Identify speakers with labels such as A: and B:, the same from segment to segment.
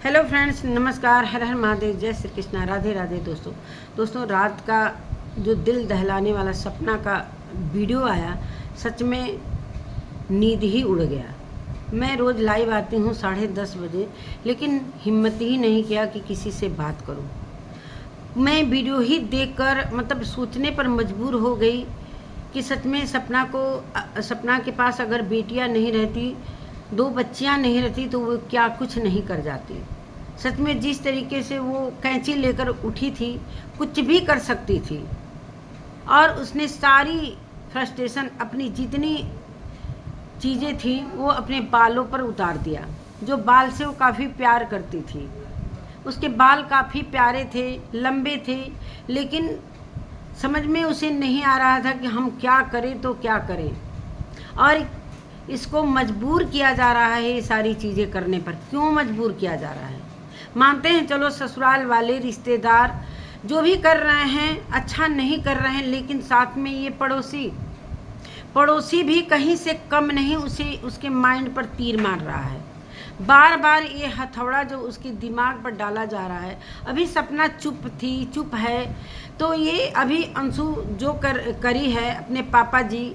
A: Hello friends, नमस्कार। हर हर महादेव, जय श्री कृष्णा, राधे राधे। दोस्तों रात का जो दिल दहलाने वाला सपना का वीडियो आया, सच में नींद ही उड़ गया। मैं रोज़ लाइव आती हूँ 10:30 बजे, लेकिन हिम्मत ही नहीं किया कि किसी से बात करूँ। मैं वीडियो ही देखकर मतलब सोचने पर मजबूर हो गई कि सच में सपना के पास अगर बेटियाँ नहीं रहती, 2 बच्चियाँ नहीं रहती, तो वो क्या कुछ नहीं कर जाती। सच में जिस तरीके से वो कैंची लेकर उठी थी, कुछ भी कर सकती थी। और उसने सारी फ्रस्ट्रेशन, अपनी जितनी चीज़ें थी वो अपने बालों पर उतार दिया। जो बाल से वो काफ़ी प्यार करती थी, उसके बाल काफ़ी प्यारे थे, लंबे थे, लेकिन समझ में उसे नहीं आ रहा था कि हम क्या करें तो क्या करें। और इसको मजबूर किया जा रहा है ये सारी चीज़ें करने पर। क्यों मजबूर किया जा रहा है? मानते हैं चलो ससुराल वाले, रिश्तेदार जो भी कर रहे हैं अच्छा नहीं कर रहे हैं, लेकिन साथ में ये पड़ोसी भी कहीं से कम नहीं उसे उसके माइंड पर तीर मार रहा है। बार बार ये हथौड़ा जो उसके दिमाग पर डाला जा रहा है। अभी सपना चुप है, तो ये अभी अंशु जो करी है अपने पापा जी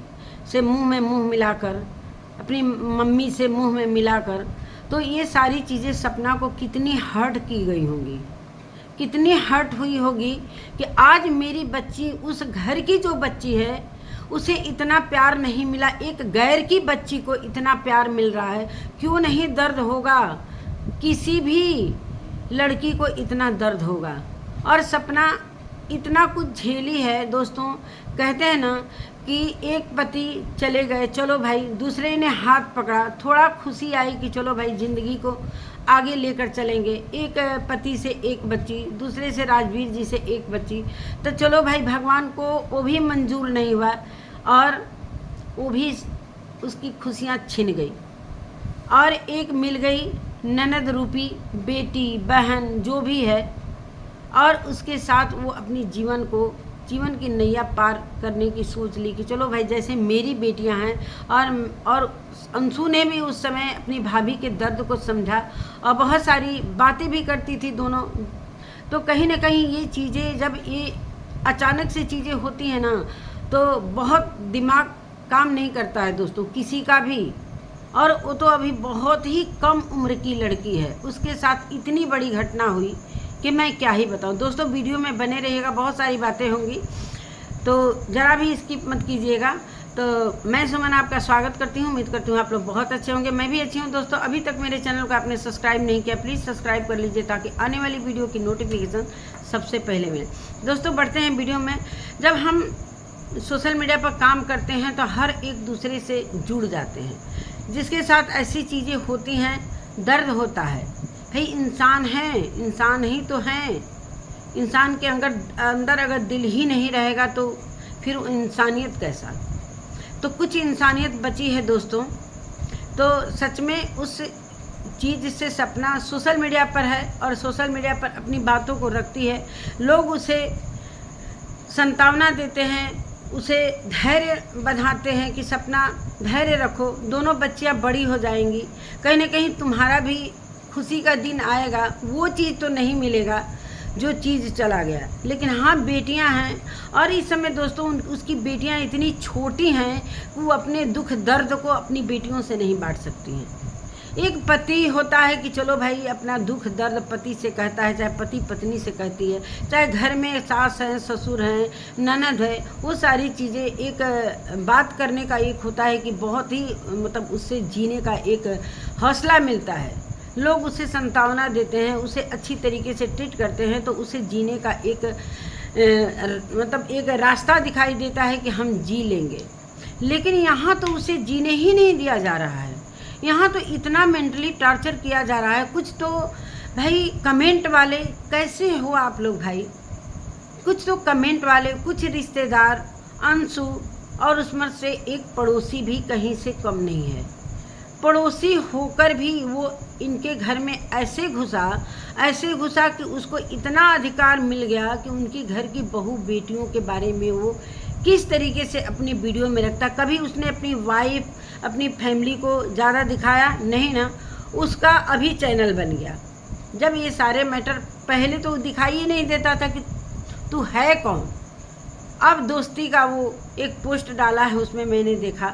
A: से मुंह में मुंह मिलाकर, अपनी मम्मी से मुंह में मिलाकर, तो ये सारी चीज़ें सपना को कितनी हर्ट की गई होंगी, कितनी हर्ट हुई होगी कि आज मेरी बच्ची, उस घर की जो बच्ची है, उसे इतना प्यार नहीं मिला, एक गैर की बच्ची को इतना प्यार मिल रहा है। क्यों नहीं दर्द होगा? किसी भी लड़की को इतना दर्द होगा। और सपना इतना कुछ झेली है दोस्तों। कहते हैं ना कि एक पति चले गए, चलो भाई, दूसरे ने हाथ पकड़ा, थोड़ा खुशी आई कि चलो भाई ज़िंदगी को आगे लेकर चलेंगे। एक पति से एक बच्ची, दूसरे से राजवीर जी से एक बच्ची, तो चलो भाई, भगवान को वो भी मंजूर नहीं हुआ और वो भी उसकी खुशियाँ छिन गई। और एक मिल गई ननद रूपी बेटी, बहन, जो भी है, और उसके साथ वो अपनी जीवन की नैया पार करने की सोच ली कि चलो भाई, जैसे मेरी बेटियां हैं। और अंशु ने भी उस समय अपनी भाभी के दर्द को समझा और बहुत सारी बातें भी करती थी दोनों। तो कहीं ना कहीं ये चीज़ें, जब ये अचानक से चीज़ें होती हैं ना, तो बहुत दिमाग काम नहीं करता है दोस्तों, किसी का भी। और वो तो अभी बहुत ही कम उम्र की लड़की है, उसके साथ इतनी बड़ी घटना हुई कि मैं क्या ही बताऊं। दोस्तों वीडियो में बने रहिएगा, बहुत सारी बातें होंगी, तो ज़रा भी स्किप मत कीजिएगा। तो मैं सुमन आपका स्वागत करती हूँ। उम्मीद करती हूँ आप लोग बहुत अच्छे होंगे, मैं भी अच्छी हूँ। दोस्तों अभी तक मेरे चैनल को आपने सब्सक्राइब नहीं किया, प्लीज़ सब्सक्राइब कर लीजिए ताकि आने वाली वीडियो की नोटिफिकेशन सबसे पहले मिले। दोस्तों बढ़ते हैं वीडियो में। जब हम सोशल मीडिया पर काम करते हैं तो हर एक दूसरे से जुड़ जाते हैं, जिसके साथ ऐसी चीज़ें होती हैं, दर्द होता है। भाई इंसान है, इंसान ही तो है। इंसान के अंदर अगर दिल ही नहीं रहेगा तो फिर इंसानियत कैसा? तो कुछ इंसानियत बची है दोस्तों। तो सच में उस चीज़ से सपना सोशल मीडिया पर है और सोशल मीडिया पर अपनी बातों को रखती है। लोग उसे सांत्वना देते हैं, उसे धैर्य बंधाते हैं कि सपना धैर्य रखो, दोनों बच्चियां बड़ी हो जाएंगी, कहीं ना कहीं तुम्हारा भी खुशी का दिन आएगा। वो चीज़ तो नहीं मिलेगा जो चीज़ चला गया। लेकिन हाँ, बेटियां हैं, और इस समय दोस्तों उसकी बेटियां इतनी छोटी हैं कि वो अपने दुख दर्द को अपनी बेटियों से नहीं बांट सकती हैं। एक पति होता है कि चलो भाई, अपना दुख दर्द पति से कहता है, चाहे पति पत्नी से कहती है, चाहे घर में सास हैं, ससुर हैं, ननद है, वो सारी चीज़ें एक बात करने का एक होता है कि बहुत ही मतलब उससे जीने का एक हौसला मिलता है। लोग उसे सांत्वना देते हैं, उसे अच्छी तरीके से ट्रीट करते हैं, तो उसे जीने का एक मतलब एक रास्ता दिखाई देता है कि हम जी लेंगे। लेकिन यहाँ तो उसे जीने ही नहीं दिया जा रहा है। यहाँ तो इतना मेंटली टॉर्चर किया जा रहा है। कुछ तो भाई कमेंट वाले, कैसे हो आप लोग भाई? कुछ तो कमेंट वाले, कुछ रिश्तेदार, अंशु और उसमें से एक पड़ोसी भी कहीं से कम नहीं है। पड़ोसी होकर भी वो इनके घर में ऐसे घुसा कि उसको इतना अधिकार मिल गया कि उनकी घर की बहू बेटियों के बारे में वो किस तरीके से अपनी वीडियो में रखता। कभी उसने अपनी वाइफ, अपनी फैमिली को ज़्यादा दिखाया नहीं ना, उसका अभी चैनल बन गया। जब ये सारे मैटर पहले तो दिखाई ही नहीं देता था कि तू है कौन। अब दोस्ती का वो एक पोस्ट डाला है, उसमें मैंने देखा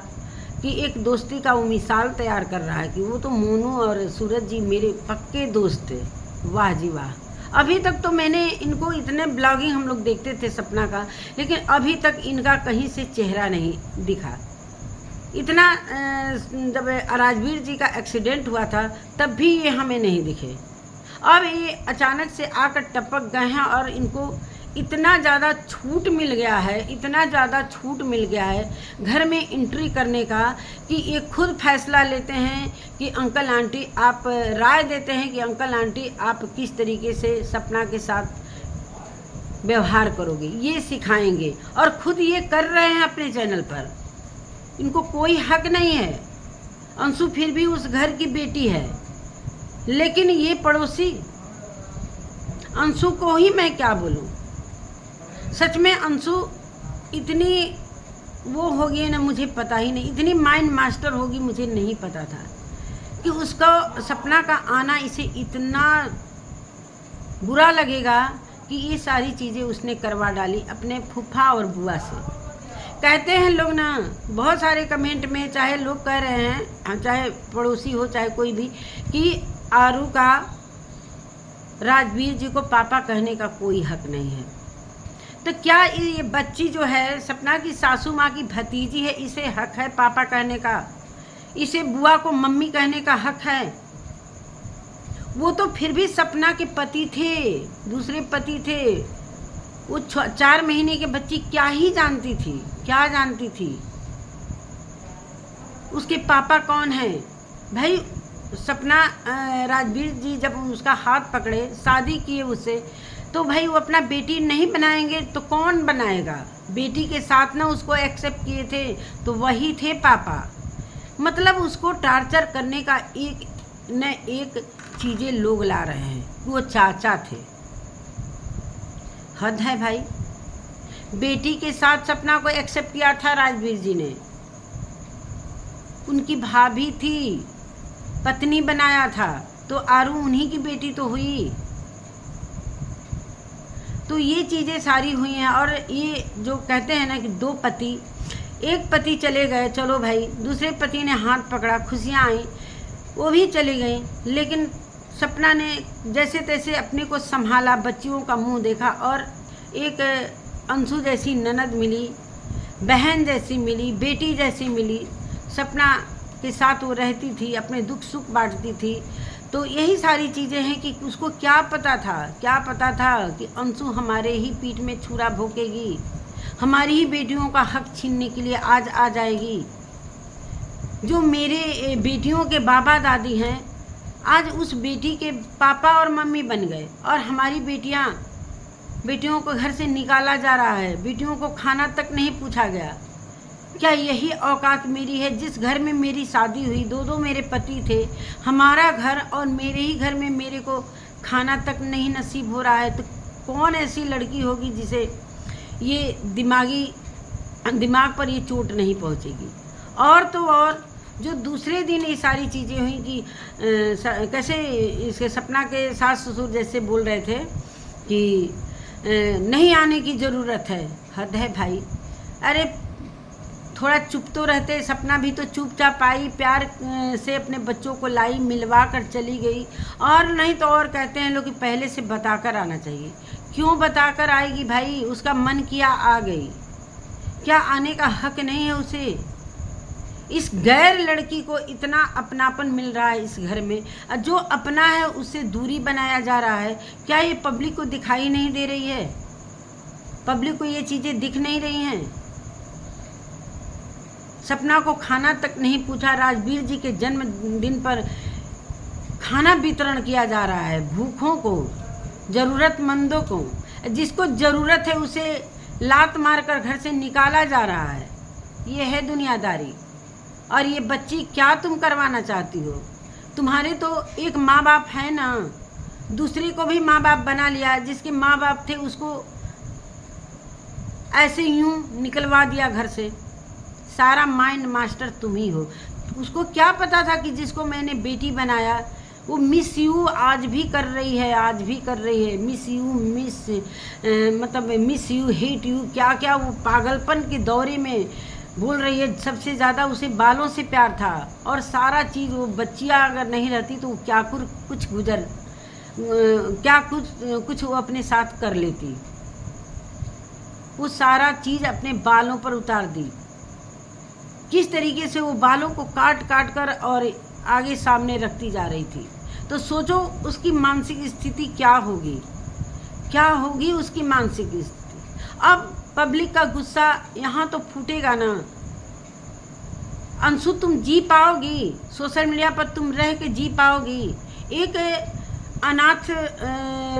A: कि एक दोस्ती का वो मिसाल तैयार कर रहा है कि वो तो मोनू और सूरज जी मेरे पक्के दोस्त थे। वाह जी वाह। अभी तक तो मैंने इनको इतने ब्लॉगिंग हम लोग देखते थे सपना का, लेकिन अभी तक इनका कहीं से चेहरा नहीं दिखा। इतना जब राजवीर जी का एक्सीडेंट हुआ था तब भी ये हमें नहीं दिखे। अब ये अचानक से आकर टपक गए हैं और इनको इतना ज़्यादा छूट मिल गया है, इतना ज़्यादा छूट मिल गया है घर में एंट्री करने का कि ये खुद फैसला लेते हैं कि अंकल आंटी आप राय देते हैं कि अंकल आंटी आप किस तरीके से सपना के साथ व्यवहार करोगे, ये सिखाएंगे। और खुद ये कर रहे हैं अपने चैनल पर। इनको कोई हक नहीं है। अंशु फिर भी उस घर की बेटी है, लेकिन ये पड़ोसी अंशु को ही मैं क्या बोलूं। सच में अंशु इतनी वो होगी ना, मुझे पता ही नहीं, इतनी माइंड मास्टर होगी मुझे नहीं पता था कि उसका सपना का आना इसे इतना बुरा लगेगा कि ये सारी चीज़ें उसने करवा डाली अपने फूफा और बुआ से। कहते हैं लोग ना, बहुत सारे कमेंट में चाहे लोग कह रहे हैं, चाहे पड़ोसी हो चाहे कोई भी, कि आरू का राजवीर जी को पापा कहने का कोई हक नहीं है। तो क्या ये बच्ची जो है सपना की सासू माँ की भतीजी है, इसे हक है पापा कहने का? इसे बुआ को मम्मी कहने का हक है? वो तो फिर भी सपना के पति थे, दूसरे पति थे। वो 4 महीने के बच्ची क्या ही जानती थी, क्या जानती थी उसके पापा कौन है। भाई सपना राजवीर जी जब उसका हाथ पकड़े, शादी किए उससे, तो भाई वो अपना बेटी नहीं बनाएंगे तो कौन बनाएगा? बेटी के साथ ना उसको एक्सेप्ट किए थे तो वही थे पापा। मतलब उसको टार्चर करने का एक न एक चीज़ें लोग ला रहे हैं। वो चाचा थे, हद है भाई। बेटी के साथ सपना को एक्सेप्ट किया था राजवीर जी ने, उनकी भाभी थी, पत्नी बनाया था, तो आरू उन्हीं की बेटी तो हुई। तो ये चीज़ें सारी हुई हैं। और ये जो कहते हैं ना कि 2 पति, एक पति चले गए, चलो भाई, दूसरे पति ने हाथ पकड़ा, खुशियाँ आई, वो भी चली गई, लेकिन सपना ने जैसे तैसे अपने को संभाला, बच्चियों का मुंह देखा, और एक अंशु जैसी ननद मिली, बहन जैसी मिली, बेटी जैसी मिली। सपना के साथ वो रहती थी, अपने दुख सुख बांटती थी। तो यही सारी चीज़ें हैं कि उसको क्या पता था कि अंशु हमारे ही पीठ में छुरा भोंकेगी, हमारी ही बेटियों का हक छीनने के लिए आज आ जाएगी। जो मेरे बेटियों के बाबा दादी हैं, आज उस बेटी के पापा और मम्मी बन गए, और हमारी बेटियों को घर से निकाला जा रहा है, बेटियों को खाना तक नहीं पूछा गया। क्या यही औकात मेरी है? जिस घर में मेरी शादी हुई, 2 मेरे पति थे, हमारा घर, और मेरे ही घर में मेरे को खाना तक नहीं नसीब हो रहा है, तो कौन ऐसी लड़की होगी जिसे ये दिमाग पर ये चोट नहीं पहुंचेगी। और तो और जो दूसरे दिन ये सारी चीज़ें हुई कि कैसे इसके सपना के सास ससुर जैसे बोल रहे थे कि नहीं आने की ज़रूरत है। हद है भाई। अरे थोड़ा चुप तो रहते। सपना भी तो चुपचाप आई, प्यार से अपने बच्चों को लाई, मिलवा कर चली गई। और नहीं तो और कहते हैं लोग कि पहले से बताकर आना चाहिए। क्यों बताकर आएगी भाई? उसका मन किया आ गई, क्या आने का हक नहीं है उसे? इस गैर लड़की को इतना अपनापन मिल रहा है इस घर में, जो अपना है उससे दूरी बनाया जा रहा है। क्या ये पब्लिक को दिखाई नहीं दे रही है? पब्लिक को ये चीज़ें दिख नहीं रही हैं? सपना को खाना तक नहीं पूछा। राजवीर जी के जन्मदिन पर खाना वितरण किया जा रहा है, भूखों को, ज़रूरतमंदों को। जिसको ज़रूरत है उसे लात मारकर घर से निकाला जा रहा है। ये है दुनियादारी। और ये बच्ची क्या तुम करवाना चाहती हो? तुम्हारे तो एक माँ बाप है ना, दूसरे को भी माँ बाप बना लिया। जिसके माँ बाप थे उसको ऐसे यूं निकलवा दिया घर से। सारा माइंड मास्टर तुम ही हो। उसको क्या पता था कि जिसको मैंने बेटी बनाया वो मिस यू आज भी कर रही है, आज भी कर रही है। मिस यू, मतलब मिस यू, हेट यू, क्या क्या वो पागलपन के दौरे में बोल रही है। सबसे ज़्यादा उसे बालों से प्यार था और सारा चीज़, वो बच्चियाँ अगर नहीं रहती तो क्या कुछ वो अपने साथ कर लेती। वो सारा चीज़ अपने बालों पर उतार दी। किस तरीके से वो बालों को काट काट कर और आगे सामने रखती जा रही थी। तो सोचो उसकी मानसिक स्थिति क्या होगी उसकी मानसिक स्थिति। अब पब्लिक का गुस्सा यहाँ तो फूटेगा ना। अंशु, तुम जी पाओगी? सोशल मीडिया पर तुम रह के जी पाओगी? एक अनाथ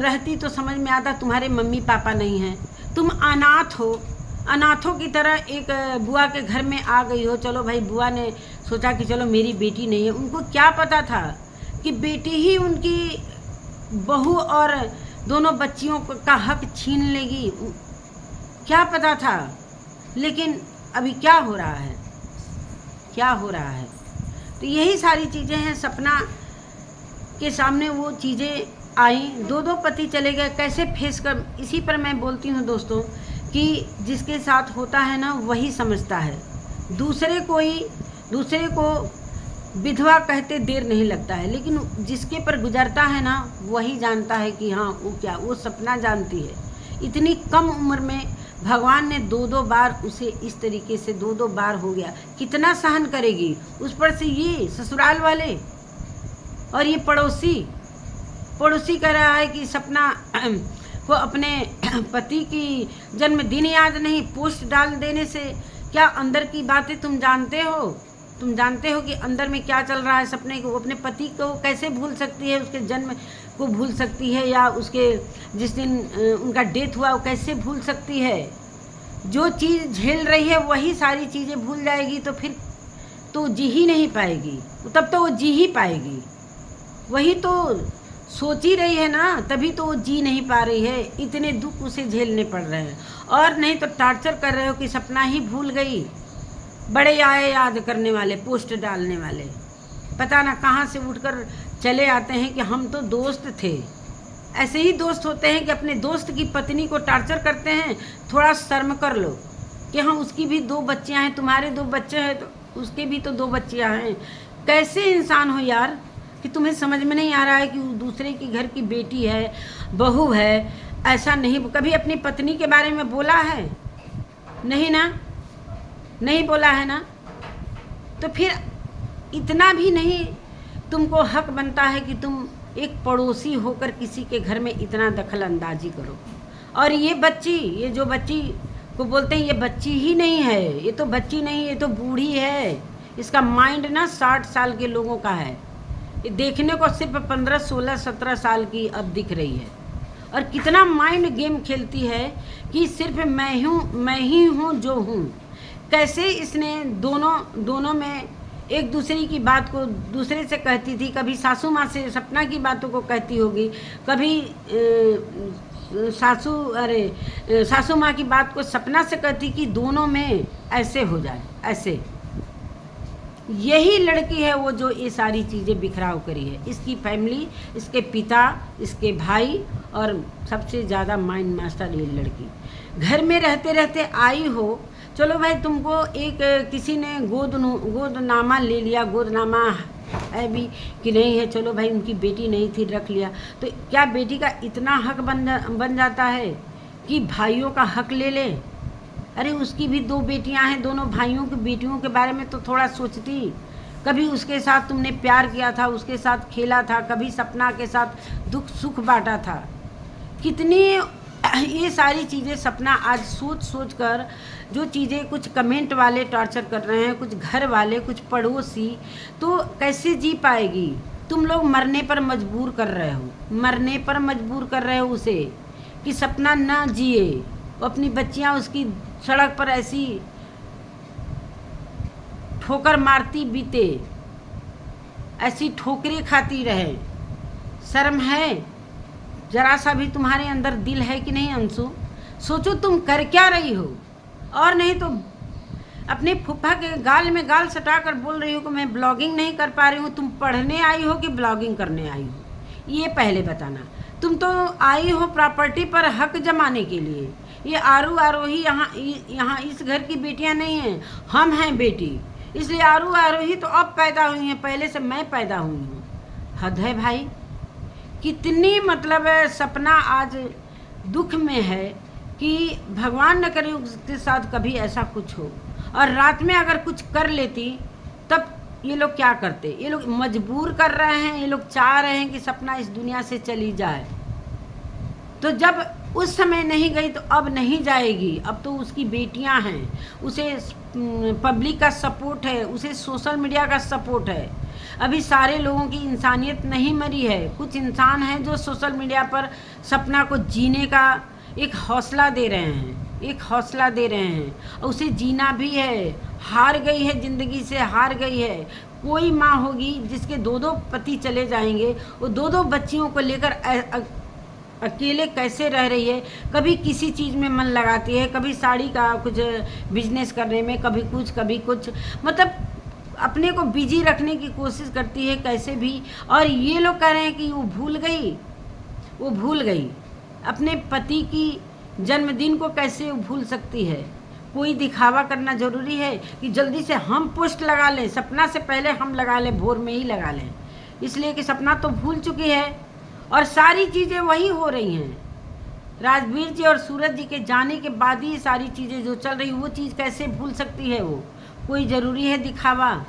A: रहती तो समझ में आता, तुम्हारे मम्मी पापा नहीं हैं, तुम अनाथ हो, अनाथों की तरह एक बुआ के घर में आ गई हो। चलो भाई, बुआ ने सोचा कि चलो मेरी बेटी नहीं है। उनको क्या पता था कि बेटी ही उनकी बहू और दोनों बच्चियों का हक छीन लेगी? क्या पता था? लेकिन अभी क्या हो रहा है, क्या हो रहा है? तो यही सारी चीज़ें हैं। सपना के सामने वो चीज़ें आई, दो पति चले गए, कैसे फेस कर। इसी पर मैं बोलती हूँ दोस्तों कि जिसके साथ होता है ना वही समझता है। दूसरे को विधवा कहते देर नहीं लगता है, लेकिन जिसके पर गुजरता है ना वही जानता है कि हाँ वो सपना जानती है। इतनी कम उम्र में भगवान ने दो बार उसे इस तरीके से दो बार हो गया। कितना सहन करेगी? उस पर से ये ससुराल वाले और ये पड़ोसी कह रहा है कि सपना को अपने पति की जन्मदिन याद नहीं, पोस्ट डाल देने से क्या अंदर की बातें तुम जानते हो कि अंदर में क्या चल रहा है। सपने को, अपने पति को कैसे भूल सकती है? उसके जन्म को भूल सकती है या उसके जिस दिन उनका डेथ हुआ वो कैसे भूल सकती है? जो चीज़ झेल रही है वही सारी चीज़ें भूल जाएगी तो फिर तो जी ही नहीं पाएगी। तब तो वो जी ही पाएगी। वही तो सोच ही रही है ना, तभी तो वो जी नहीं पा रही है। इतने दुख उसे झेलने पड़ रहे हैं। और नहीं तो टार्चर कर रहे हो कि सपना ही भूल गई। बड़े आए याद करने वाले, पोस्ट डालने वाले, पता ना कहाँ से उठकर चले आते हैं कि हम तो दोस्त थे। ऐसे ही दोस्त होते हैं कि अपने दोस्त की पत्नी को टार्चर करते हैं। थोड़ा शर्म कर लो कि हाँ उसकी भी 2 बच्चियाँ हैं, तुम्हारे 2 बच्चे हैं तो उसके भी तो 2 बच्चियाँ हैं। कैसे इंसान हो यार कि तुम्हें समझ में नहीं आ रहा है कि दूसरे के घर की बेटी है, बहू है। ऐसा नहीं कभी अपनी पत्नी के बारे में बोला है? नहीं ना, नहीं बोला है ना। तो फिर इतना भी नहीं तुमको हक बनता है कि तुम एक पड़ोसी होकर किसी के घर में इतना दखल अंदाजी करो। और ये जो बच्ची को बोलते हैं, ये बच्ची ही नहीं है, ये तो बच्ची नहीं, ये तो बूढ़ी है। इसका माइंड ना 60 साल के लोगों का है। ये देखने को सिर्फ 15, 16, 17 साल की अब दिख रही है। और कितना माइंड गेम खेलती है कि सिर्फ मैं ही हूँ जो हूँ। कैसे इसने दोनों में एक दूसरे की बात को दूसरे से कहती थी। कभी सासू माँ से सपना की बातों को कहती होगी, कभी सासू माँ की बात को सपना से कहती कि दोनों में ऐसे हो जाए। ऐसे यही लड़की है वो जो ये सारी चीज़ें बिखराव करी है। इसकी फैमिली, इसके पिता, इसके भाई और सबसे ज़्यादा माइंड मास्टर ये लड़की। घर में रहते रहते आई हो, चलो भाई तुमको एक किसी ने गोदनामा ले लिया, गोदनामा है भी कि नहीं है, चलो भाई उनकी बेटी नहीं थी रख लिया, तो क्या बेटी का इतना हक बन जाता है कि भाइयों का हक ले ले? अरे उसकी भी 2 बेटियां हैं, दोनों भाइयों की बेटियों के बारे में तो थोड़ा सोचती। कभी उसके साथ तुमने प्यार किया था, उसके साथ खेला था, कभी सपना के साथ दुख सुख बांटा था। कितनी ये सारी चीज़ें सपना आज सोच कर जो चीज़ें कुछ कमेंट वाले टॉर्चर कर रहे हैं, कुछ घर वाले, कुछ पड़ोसी, तो कैसे जी पाएगी? तुम लोग मरने पर मजबूर कर रहे हो उसे कि सपना ना जिए। अपनी बच्चियां उसकी सड़क पर ऐसी ठोकर मारती बीते, ऐसी ठोकरें खाती रहे। शर्म है? जरा सा भी तुम्हारे अंदर दिल है कि नहीं अंशु? सोचो तुम कर क्या रही हो। और नहीं तो अपने फूफा के गाल में गाल सटा कर बोल रही हो कि मैं ब्लॉगिंग नहीं कर पा रही हूँ। तुम पढ़ने आई हो कि ब्लॉगिंग करने आई हो, ये पहले बताना। तुम तो आई हो प्रॉपर्टी पर हक जमाने के लिए। ये आरोही यहाँ इस घर की बेटियाँ नहीं हैं, हम हैं बेटी, इसलिए आरोही तो अब पैदा हुई हैं, पहले से मैं पैदा हुई हूँ। हद है भाई, कितनी मतलब सपना आज दुख में है कि भगवान न करे उसके साथ कभी ऐसा कुछ हो। और रात में अगर कुछ कर लेती तब ये लोग क्या करते? ये लोग मजबूर कर रहे हैं, ये लोग चाह रहे हैं कि सपना इस दुनिया से चली जाए। तो जब उस समय नहीं गई तो अब नहीं जाएगी। अब तो उसकी बेटियां हैं, उसे पब्लिक का सपोर्ट है, उसे सोशल मीडिया का सपोर्ट है। अभी सारे लोगों की इंसानियत नहीं मरी है। कुछ इंसान हैं जो सोशल मीडिया पर सपना को जीने का एक हौसला दे रहे हैं, एक हौसला दे रहे हैं, और उसे जीना भी है। हार गई है, ज़िंदगी से हार गई है। कोई माँ होगी जिसके 2-2 पति चले जाएंगे, वो 2-2 बच्चियों को लेकर अकेले कैसे रह रही है। कभी किसी चीज़ में मन लगाती है, कभी साड़ी का कुछ बिजनेस करने में, कभी कुछ मतलब अपने को बिजी रखने की कोशिश करती है कैसे भी। और ये लोग कह रहे हैं कि वो भूल गई अपने पति की जन्मदिन को। कैसे वो भूल सकती है? कोई दिखावा करना ज़रूरी है कि जल्दी से हम पोस्ट लगा लें, सपना से पहले हम लगा लें, भोर में ही लगा लें, इसलिए कि सपना तो भूल चुकी है और सारी चीज़ें वही हो रही हैं। राजवीर जी और सूरज जी के जाने के बाद ही सारी चीज़ें जो चल रही, वो चीज़ कैसे भूल सकती है वो? कोई ज़रूरी है दिखावा?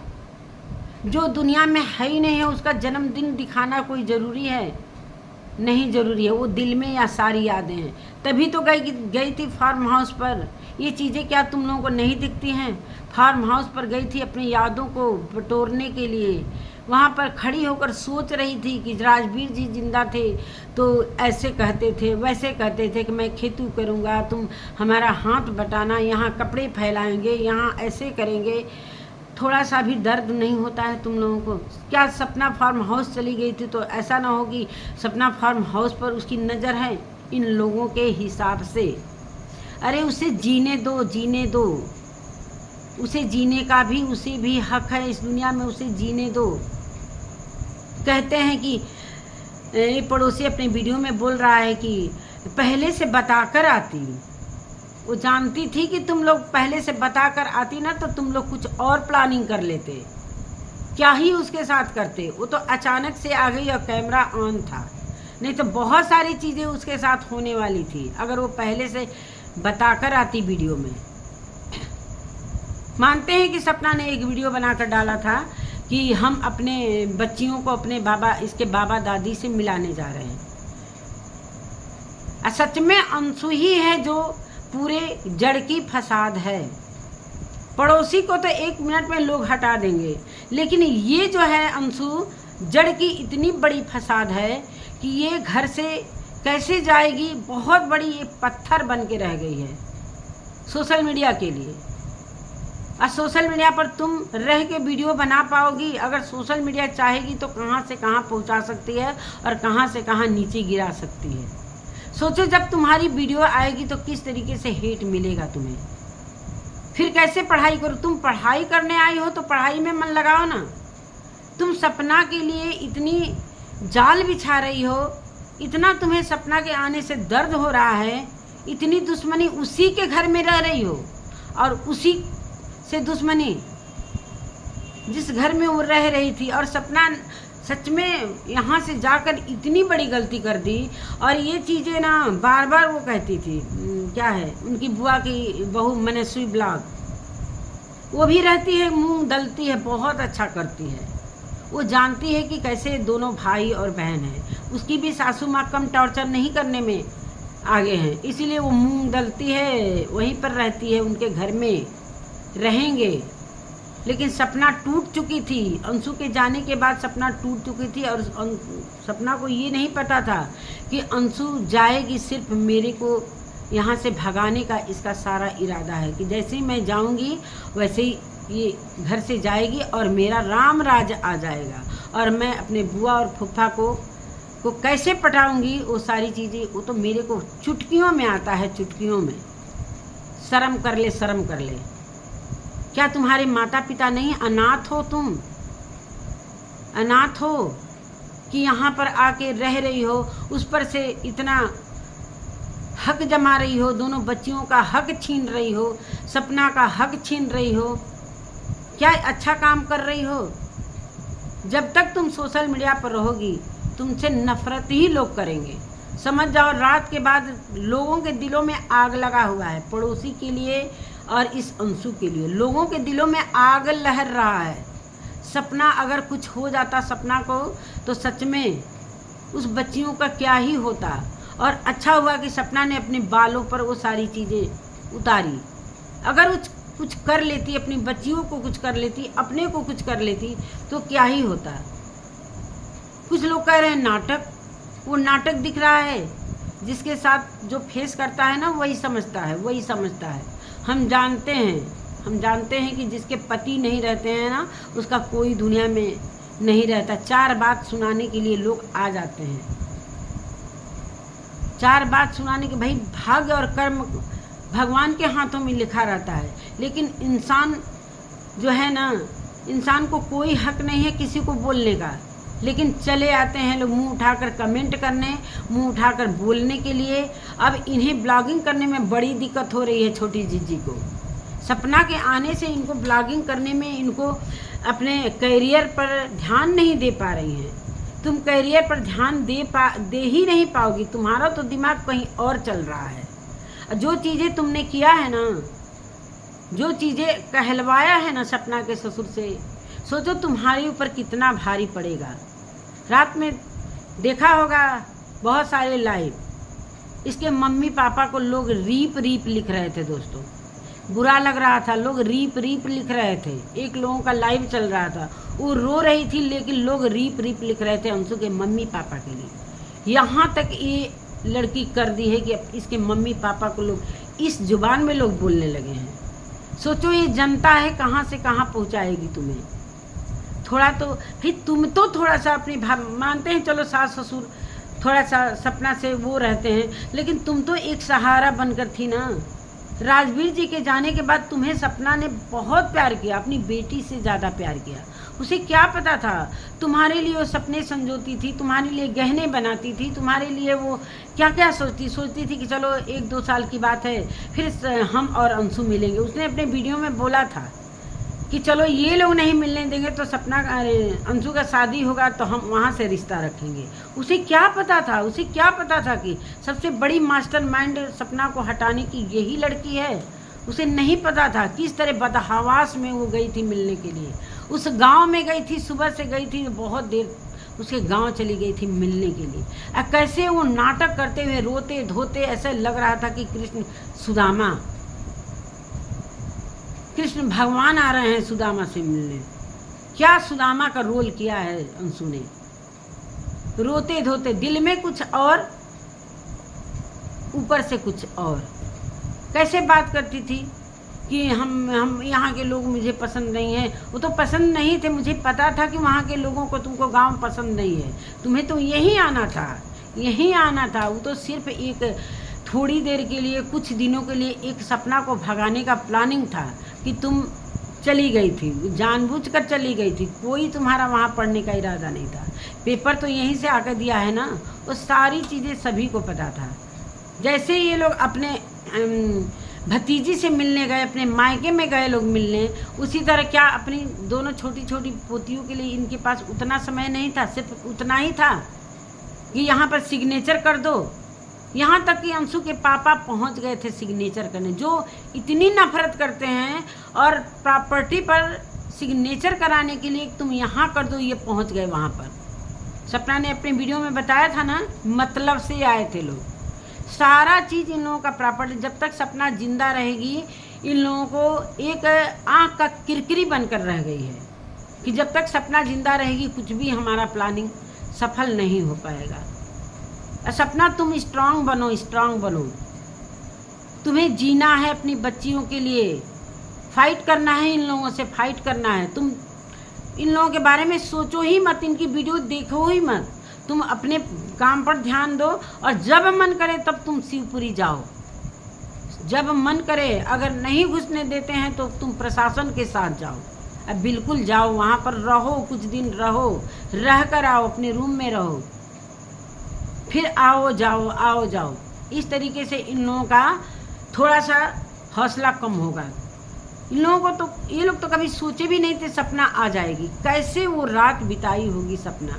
A: जो दुनिया में है ही नहीं है उसका जन्मदिन दिखाना कोई ज़रूरी है? नहीं ज़रूरी है। वो दिल में या सारी यादें हैं। तभी तो गई थी फार्म हाउस पर। ये चीज़ें क्या तुम लोगों को नहीं दिखती हैं? फार्म हाउस पर गई थी अपनी यादों को बटोरने के लिए। वहाँ पर खड़ी होकर सोच रही थी कि राजवीर जी जिंदा थे तो ऐसे कहते थे, वैसे कहते थे कि मैं खेती करूँगा, तुम हमारा हाथ बटाना, यहाँ कपड़े फैलाएंगे, यहाँ ऐसे करेंगे। थोड़ा सा भी दर्द नहीं होता है तुम लोगों को? क्या सपना फार्म हाउस चली गई थी तो ऐसा ना हो कि सपना फार्म हाउस पर उसकी नज़र है इन लोगों के हिसाब से? अरे उसे जीने दो, जीने दो। उसे जीने का भी उसे भी हक है इस दुनिया में, उसे जीने दो। कहते हैं कि ये पड़ोसी अपने वीडियो में बोल रहा है कि पहले से बताकर आती। वो जानती थी कि तुम लोग पहले से बताकर आती ना तो तुम लोग कुछ और प्लानिंग कर लेते। क्या ही उसके साथ करते? वो तो अचानक से आ गई और कैमरा ऑन था, नहीं तो बहुत सारी चीज़ें उसके साथ होने वाली थी अगर वो पहले से बताकर आती वीडियो में। मानते हैं कि सपना ने एक वीडियो बनाकर डाला था कि हम अपने बच्चियों को अपने इसके बाबा दादी से मिलाने जा रहे हैं। सच में अंशु ही है जो पूरे जड़ की फसाद है। पड़ोसी को तो 1 मिनट में लोग हटा देंगे, लेकिन ये जो है अंशु जड़ की इतनी बड़ी फसाद है कि ये घर से कैसे जाएगी, बहुत बड़ी ये पत्थर बन के रह गई है सोशल मीडिया के लिए। और सोशल मीडिया पर तुम रह के वीडियो बना पाओगी? अगर सोशल मीडिया चाहेगी तो कहाँ से कहाँ पहुँचा सकती है और कहाँ से कहाँ नीचे गिरा सकती है। सोचो जब तुम्हारी वीडियो आएगी तो किस तरीके से हेट मिलेगा तुम्हें। फिर कैसे पढ़ाई करो? तुम पढ़ाई करने आई हो तो पढ़ाई में मन लगाओ ना। तुम सपना के लिए इतनी जाल बिछा रही हो, इतना तुम्हें सपना के आने से दर्द हो रहा है, इतनी दुश्मनी उसी के घर में रह रही हो और उसी से दुश्मनी जिस घर में वो रह रही थी। और सपना सच में यहाँ से जाकर इतनी बड़ी गलती कर दी। और ये चीज़ें ना बार बार वो कहती थी, क्या है उनकी बुआ की बहू मनस्वी ब्लॉग, वो भी रहती है मुंह दलती है, बहुत अच्छा करती है। वो जानती है कि कैसे दोनों भाई और बहन हैं। उसकी भी सासू माँ कम टॉर्चर नहीं करने में आगे हैं, इसीलिए वो मुंह दलती है, वहीं पर रहती है, उनके घर में रहेंगे। लेकिन सपना टूट चुकी थी। अंशु के जाने के बाद सपना टूट चुकी थी और सपना को ये नहीं पता था कि अंशु जाएगी, सिर्फ मेरे को यहाँ से भगाने का इसका सारा इरादा है कि जैसे ही मैं जाऊँगी वैसे ही ये घर से जाएगी और मेरा राम राज आ जाएगा और मैं अपने बुआ और फूफा को कैसे पटाऊंगी, वो सारी चीज़ें वो तो मेरे को चुटकियों में आता है, चुटकियों में। शर्म कर ले, शर्म कर ले। क्या तुम्हारे माता पिता नहीं? अनाथ हो तुम, अनाथ हो कि यहाँ पर आके रह रही हो, उस पर से इतना हक जमा रही हो, दोनों बच्चियों का हक छीन रही हो, सपना का हक छीन रही हो। क्या अच्छा काम कर रही हो? जब तक तुम सोशल मीडिया पर रहोगी तुमसे नफरत ही लोग करेंगे, समझ जाओ। रात के बाद लोगों के दिलों में आग लगा हुआ है, पड़ोसी के लिए और इस अंशु के लिए लोगों के दिलों में आग लहर रहा है। सपना अगर कुछ हो जाता सपना को तो सच में उस बच्चियों का क्या ही होता। और अच्छा हुआ कि सपना ने अपने बालों पर वो सारी चीज़ें उतारी। अगर कुछ कर लेती, अपनी बच्चियों को कुछ कर लेती, अपने को कुछ कर लेती तो क्या ही होता। कुछ लोग कह रहे हैं नाटक, वो नाटक दिख रहा है। जिसके साथ जो फेस करता है ना वही समझता है, वही समझता है। हम जानते हैं कि जिसके पति नहीं रहते हैं ना उसका कोई दुनिया में नहीं रहता। 4 बात सुनाने के लिए लोग आ जाते हैं, 4 बात सुनाने के। भाई भाग्य और कर्म भगवान के हाथों में लिखा रहता है, लेकिन इंसान जो है ना, इंसान को कोई हक नहीं है किसी को बोलने का। लेकिन चले आते हैं लोग मुंह उठाकर कमेंट करने, मुंह उठाकर बोलने के लिए। अब इन्हें ब्लॉगिंग करने में बड़ी दिक्कत हो रही है छोटी जीजी को। सपना के आने से इनको ब्लॉगिंग करने में, इनको अपने करियर पर ध्यान नहीं दे पा रही हैं। तुम करियर पर ध्यान दे ही नहीं पाओगी, तुम्हारा तो दिमाग कहीं और चल रहा है। जो चीज़ें तुमने किया है ना, जो चीज़ें कहलवाया है ना सपना के ससुर से, सोचो तुम्हारे ऊपर कितना भारी पड़ेगा। रात में देखा होगा बहुत सारे लाइव, इसके मम्मी पापा को लोग रीप लिख रहे थे दोस्तों। बुरा लग रहा था, लोग रीप लिख रहे थे। एक लोगों का लाइव चल रहा था, वो रो रही थी लेकिन लोग रीप लिख रहे थे अंशु के मम्मी पापा के लिए। यहाँ तक ये लड़की कर दी है कि इसके मम्मी पापा को लोग इस जुबान में लोग बोलने लगे हैं। सोचो ये जनता है कहाँ से कहाँ पहुँचाएगी तुम्हें। थोड़ा तो फिर तुम तो थोड़ा सा अपनी मानते हैं, चलो सास ससुर थोड़ा सा सपना से वो रहते हैं, लेकिन तुम तो एक सहारा बनकर थी ना। राजवीर जी के जाने के बाद तुम्हें सपना ने बहुत प्यार किया, अपनी बेटी से ज़्यादा प्यार किया। उसे क्या पता था तुम्हारे लिए वो सपने संजोती थी, तुम्हारे लिए गहने बनाती थी, तुम्हारे लिए वो क्या क्या सोचती थी कि चलो 1-2 साल की बात है फिर हम और अंशु मिलेंगे। उसने अपने वीडियो में बोला था कि चलो ये लोग नहीं मिलने देंगे तो सपना अंशु का शादी होगा तो हम वहाँ से रिश्ता रखेंगे। उसे क्या पता था, उसे क्या पता था कि सबसे बड़ी मास्टरमाइंड सपना को हटाने की यही लड़की है। उसे नहीं पता था किस तरह बदहवास में वो गई थी मिलने के लिए। उस गांव में गई थी, सुबह से गई थी, बहुत देर उसके गांव चली गई थी मिलने के लिए। कैसे वो नाटक करते हुए रोते धोते ऐसा लग रहा था कि कृष्ण भगवान आ रहे हैं सुदामा से मिलने। क्या सुदामा का रोल किया है अंशु ने, रोते धोते, दिल में कुछ और ऊपर से कुछ और। कैसे बात करती थी कि हम यहाँ के लोग मुझे पसंद नहीं है। वो तो पसंद नहीं थे, मुझे पता था कि वहाँ के लोगों को तुमको गांव पसंद नहीं है, तुम्हें तो यहीं आना था, यहीं आना था। वो तो सिर्फ एक थोड़ी देर के लिए, कुछ दिनों के लिए एक सपना को भगाने का प्लानिंग था कि तुम चली गई थी, जानबूझकर चली गई थी। कोई तुम्हारा वहाँ पढ़ने का इरादा नहीं था। पेपर तो यहीं से आकर दिया है ना, वो सारी चीज़ें सभी को पता था। जैसे ये लोग अपने भतीजी से मिलने गए, अपने मायके में गए लोग मिलने, उसी तरह क्या अपनी दोनों छोटी छोटी पोतियों के लिए इनके पास उतना समय नहीं था, सिर्फ उतना ही था कि यहाँ पर सिग्नेचर कर दो। यहाँ तक कि अंशु के पापा पहुँच गए थे सिग्नेचर करने, जो इतनी नफरत करते हैं, और प्रॉपर्टी पर सिग्नेचर कराने के लिए तुम यहाँ कर दो, ये पहुँच गए वहाँ पर। सपना ने अपने वीडियो में बताया था ना, मतलब से आए थे लोग। सारा चीज़ इन लोगों का प्रॉपर्टी, जब तक सपना जिंदा रहेगी इन लोगों को एक आँख का किरकिरी बनकर रह गई है कि जब तक सपना जिंदा रहेगी कुछ भी हमारा प्लानिंग सफल नहीं हो पाएगा। सपना तुम स्ट्रांग बनो, स्ट्रांग बनो। तुम्हें जीना है अपनी बच्चियों के लिए, फाइट करना है, इन लोगों से फाइट करना है। तुम इन लोगों के बारे में सोचो ही मत, इनकी वीडियो देखो ही मत। तुम अपने काम पर ध्यान दो और जब मन करे तब तुम शिवपुरी जाओ। जब मन करे, अगर नहीं घुसने देते हैं तो तुम प्रशासन के साथ जाओ, अब बिल्कुल जाओ, वहाँ पर रहो, कुछ दिन रहो, रह कर आओ, अपने रूम में रहो, फिर आओ जाओ। इस तरीके से इन लोगों का थोड़ा सा हौसला कम होगा। इन लोगों को तो, ये लोग तो कभी सोचे भी नहीं थे सपना आ जाएगी। कैसे वो रात बिताई होगी, सपना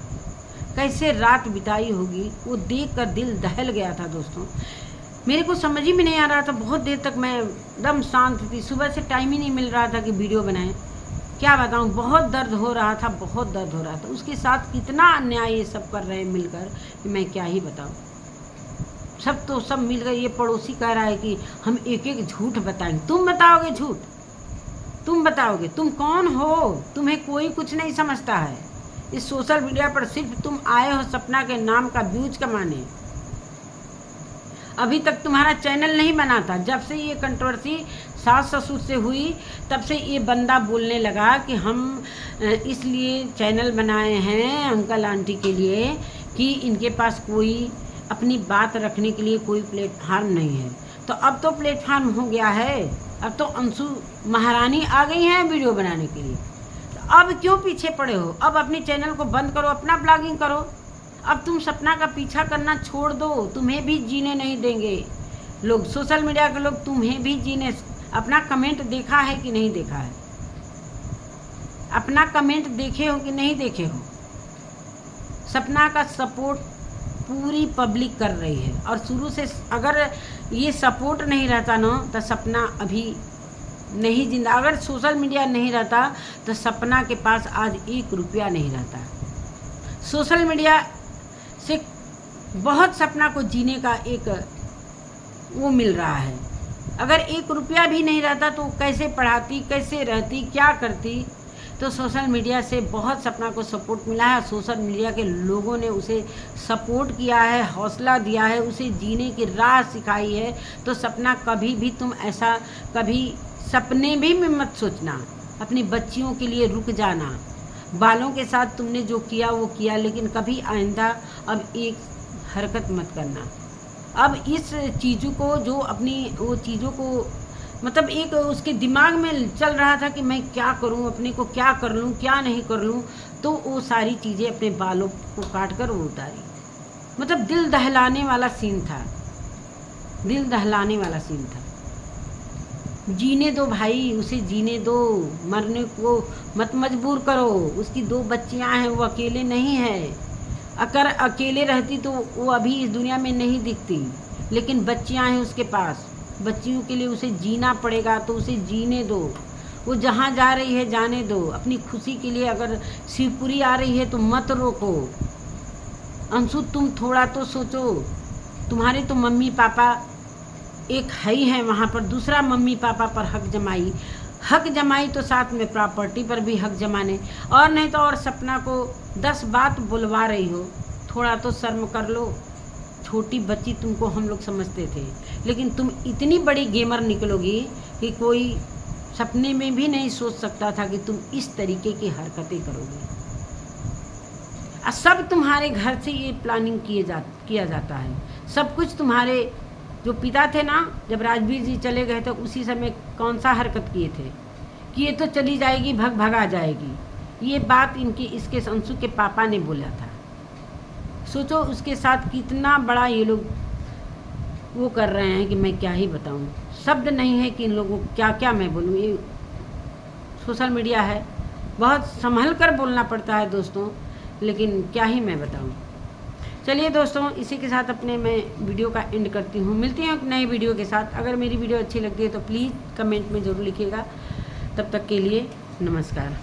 A: कैसे रात बिताई होगी, वो देख कर दिल दहल गया था दोस्तों। मेरे को समझ ही में नहीं आ रहा था, बहुत देर तक मैं एकदम शांत थी, सुबह से टाइम ही नहीं मिल रहा था कि वीडियो बनाएं। क्या बताऊं, बहुत दर्द हो रहा था, बहुत दर्द हो रहा था। उसके साथ कितना अन्याय ये सब कर रहे हैं मिलकर कि मैं क्या ही बताऊं। सब मिल गए। ये पड़ोसी कह रहा है कि हम एक एक झूठ बताएंगे। तुम बताओगे झूठ? तुम बताओगे? तुम कौन हो? तुम्हें कोई कुछ नहीं समझता है। इस सोशल मीडिया पर सिर्फ तुम आए हो सपना के नाम का व्यूज कमाने। अभी तक तुम्हारा चैनल नहीं बना था। जब से ये कंट्रोवर्सी सास ससुर से हुई, तब से ये बंदा बोलने लगा कि हम इसलिए चैनल बनाए हैं अंकल आंटी के लिए कि इनके पास कोई अपनी बात रखने के लिए कोई प्लेटफार्म नहीं है। तो अब तो प्लेटफार्म हो गया है, अब तो अंशु महारानी आ गई हैं वीडियो बनाने के लिए। तो अब क्यों पीछे पड़े हो? अब अपने चैनल को बंद करो, अपना ब्लॉगिंग करो। अब तुम सपना का पीछा करना छोड़ दो, तुम्हें भी जीने नहीं देंगे लोग, सोशल मीडिया के लोग तुम्हें भी जीने। अपना कमेंट देखा है कि नहीं देखा है? अपना कमेंट देखे हो कि नहीं देखे हो? सपना का सपोर्ट पूरी पब्लिक कर रही है, और शुरू से अगर ये सपोर्ट नहीं रहता ना तो सपना अभी नहीं जिंदा। अगर सोशल मीडिया नहीं रहता तो सपना के पास आज 1 रुपया नहीं रहता। सोशल मीडिया से बहुत सपना को जीने का एक वो मिल रहा है। अगर 1 रुपया भी नहीं रहता तो कैसे पढ़ाती, कैसे रहती, क्या करती? तो सोशल मीडिया से बहुत सपना को सपोर्ट मिला है। सोशल मीडिया के लोगों ने उसे सपोर्ट किया है, हौसला दिया है, उसे जीने की राह सिखाई है। तो सपना कभी भी तुम ऐसा कभी सपने भी में मत सोचना। अपनी बच्चियों के लिए रुक जाना। बालों के साथ तुमने जो किया वो किया, लेकिन कभी आइंदा अब एक हरकत मत करना। अब इस चीज़ों को जो अपनी वो चीज़ों को मतलब एक उसके दिमाग में चल रहा था कि मैं क्या करूं, अपने को क्या कर लूं, क्या नहीं कर लूं, तो वो सारी चीज़ें अपने बालों को काट कर वो उतारी। मतलब दिल दहलाने वाला सीन था, दिल दहलाने वाला सीन था। जीने दो भाई, उसे जीने दो, मरने को मत मजबूर करो। उसकी 2 बच्चियां हैं, वो अकेले नहीं है। अगर अकेले रहती तो वो अभी इस दुनिया में नहीं दिखती, लेकिन बच्चियां हैं उसके पास। बच्चियों के लिए उसे जीना पड़ेगा, तो उसे जीने दो। वो जहाँ जा रही है जाने दो। अपनी खुशी के लिए अगर शिवपुरी आ रही है तो मत रोको। अंशु तुम थोड़ा तो सोचो। तुम्हारे तो मम्मी पापा एक है ही है वहाँ पर, दूसरा मम्मी पापा पर हक जमाई तो साथ में प्रॉपर्टी पर भी हक जमाने, और नहीं तो और सपना को 10 बात बुलवा रही हो। थोड़ा तो शर्म कर लो। छोटी बच्ची तुमको हम लोग समझते थे, लेकिन तुम इतनी बड़ी गेमर निकलोगी कि कोई सपने में भी नहीं सोच सकता था कि तुम इस तरीके की हरकतें करोगे। सब तुम्हारे घर से ये प्लानिंग किया जाता है। सब कुछ तुम्हारे जो पिता थे ना, जब राजवीर जी चले गए थे उसी समय कौन सा हरकत किए थे कि ये तो चली जाएगी, भगा जाएगी। ये बात इसके अंशु के पापा ने बोला था। सोचो उसके साथ कितना बड़ा ये लोग वो कर रहे हैं कि मैं क्या ही बताऊं। शब्द नहीं है कि इन लोगों को क्या क्या मैं बोलूं। ये सोशल मीडिया है, बहुत संभल कर बोलना पड़ता है दोस्तों, लेकिन क्या ही मैं बताऊं। चलिए दोस्तों, इसी के साथ अपने मैं वीडियो का एंड करती हूँ। मिलती हूँ एक नई वीडियो के साथ। अगर मेरी वीडियो अच्छी लगती है तो प्लीज़ कमेंट में ज़रूर लिखिएगा। तब तक के लिए नमस्कार।